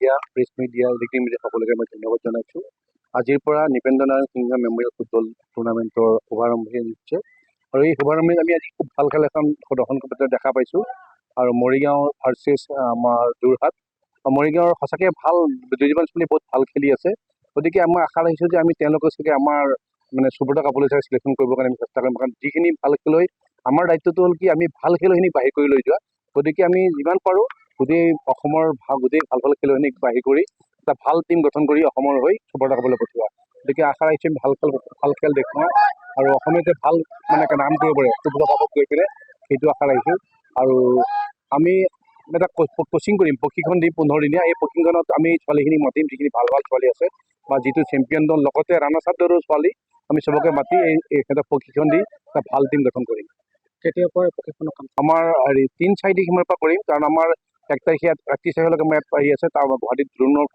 Media, press media, electronic media সকলোকে মই ধন্যবাদ জনাইছোঁ। আজিৰ পৰা নৃপেন্দ্ৰ নাৰায়ণ সিংহ মেমৰিয়েল ফুটবল টুৰ্ণামেণ্টৰ শুভাৰম্ভণি হৈছে আৰু এই শুভাৰম্ভণিত আমি আজি খুব ভাল খেল এখন প্ৰদৰ্শন কৰিবলৈ দেখা পাইছোঁ। আৰু মৰিগাঁও ভাৰ্চেছ আমাৰ যোৰহাট, মৰিগাঁৱৰ সঁচাকৈ ভাল দুজন ছোৱালী বহুত ভাল খেলি আছে। গতিকে মই আশা ৰাখিছোঁ যে আমি তেওঁলোকক চাগে আমাৰ মানে সুব্ৰত কাপুৰলৈ চাগে চিলেকশ্যন কৰিবৰ কাৰণে আমি চেষ্টা কৰিম। কাৰণ যিখিনি ভাল খেলুৱৈ, আমাৰ দায়িত্বটো হ'ল কি আমি ভাল খেলুৱৈখিনিক বাহিৰ কৰি লৈ যোৱা। গতিকে আমি যিমান পাৰোঁ গোটেই অসমৰ গোটেই ভাল ভাল খেলুৱৈখিনিক বাহিৰ কৰি এটা ভাল টিম গঠন কৰি অসমৰ হৈ সুব্ৰত কাপুৰলৈ পঠিওৱা। গতিকে আশা ৰাখিছোঁ ভাল খেল দেখুৱাওঁ আৰু অসমে যে ভাল মানে নাম কৰিব পাৰে সুব্ৰত কাপুৰক গৈ পেলাই, সেইটো আশা ৰাখিছোঁ। আৰু আমি এটা কোচিং কৰিম, প্ৰশিক্ষণ দিম 15 দিনীয়া। এই প্ৰশিক্ষণত আমি ছোৱালীখিনি মাতিম, যিখিনি ভাল ভাল ছোৱালী আছে বা যিটো চেম্পিয়ন দল, লগতে ৰানাৰ্ছ আপ দলৰ ছোৱালী, আমি চবকে মাতি সিহঁতক প্ৰশিক্ষণ দি এটা ভাল টিম গঠন কৰিম। কেতিয়াৰ পৰা প্ৰশিক্ষণৰ কাম? আমাৰ 3-4 তাৰিখমানৰ পৰা কৰিম, কাৰণ আমাৰ 1 তাৰিখে 31 তাৰিখলৈকে আমাৰ ইয়াত আহি আছে। তাৰ গুৱাহাটীত দ্ৰোণৰ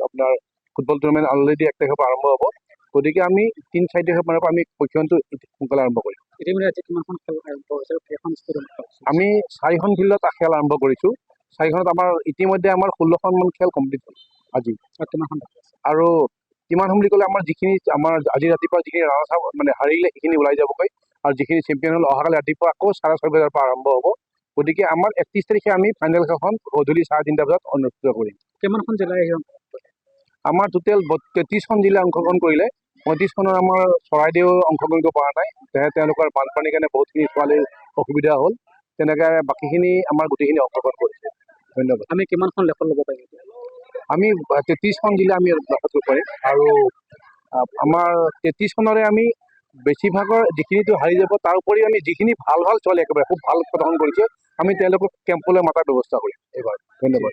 আপোনাৰ ফুটবল টুৰ্ণামেণ্ট অলৰেডি 1 তাৰিখৰ পৰা আৰম্ভ হ'ব। গতিকে আমি 3-4 তাৰিখমানৰ পৰা আমি প্ৰশিক্ষণটো সোনকালে আৰম্ভ কৰিম। ইতিমধ্যে আজি কিমানখন খেল আৰম্ভ হৈছে? কেইখন ষ্টেডিয়াম? আমি 4খন ফিল্ডত খেল আৰম্ভ কৰিছোঁ। 4খনত আমাৰ ইতিমধ্যে আমাৰ 16খনমান খেল কমপ্লিট হ'ল আজি। কিমানখন? আৰু কিমান বুলি ক'লে আমাৰ যিখিনি আমাৰ আজি ৰাতিপুৱা যিখিনি ৰানাৰ্ছ আপ মানে হাৰিলে সেইখিনি ওলাই যাবগৈ, আৰু যিখিনি চেম্পিয়ন হ'ল অহাকালি ৰাতিপুৱা আকৌ 6:30 বজাৰ পৰা আৰম্ভ হ'ব। গতিকে আমাৰ 31 তাৰিখে আমি ফাইনেল খেলখন গধূলি 3:30 বজাত অনুষ্ঠিত কৰিম। কিমানখন জিলাই আহিব? আমাৰ টোটেল 33খন জিলা অংশগ্ৰহণ কৰিলে। 35খনৰ আমাৰ চৰাইদেউ অংশগ্ৰহণ কৰিব পৰা নাই, তেওঁলোকৰ বানপানীৰ কাৰণে বহুতখিনি ছোৱালীৰ অসুবিধা হ'ল। তেনেকৈ বাকীখিনি আমাৰ গোটেইখিনি অংশগ্ৰহণ কৰিছে। ধন্যবাদ। আমি কিমানখন লেখত ল'ব পাৰিম? আমি 33খন জিলা আমি লেখত ল'ব পাৰিম। আৰু আমাৰ 33খনৰে আমি বেছিভাগৰ যিখিনিতো হাৰি যাব, তাৰ উপৰি আমি যিখিনি ভাল ভাল ছোৱালী একেবাৰে খুব ভাল প্ৰদৰ্শন কৰিছে, আমি তেওঁলোকক কেম্পলৈ মাতাৰ ব্যৱস্থা কৰিম এইবাৰ। ধন্যবাদ।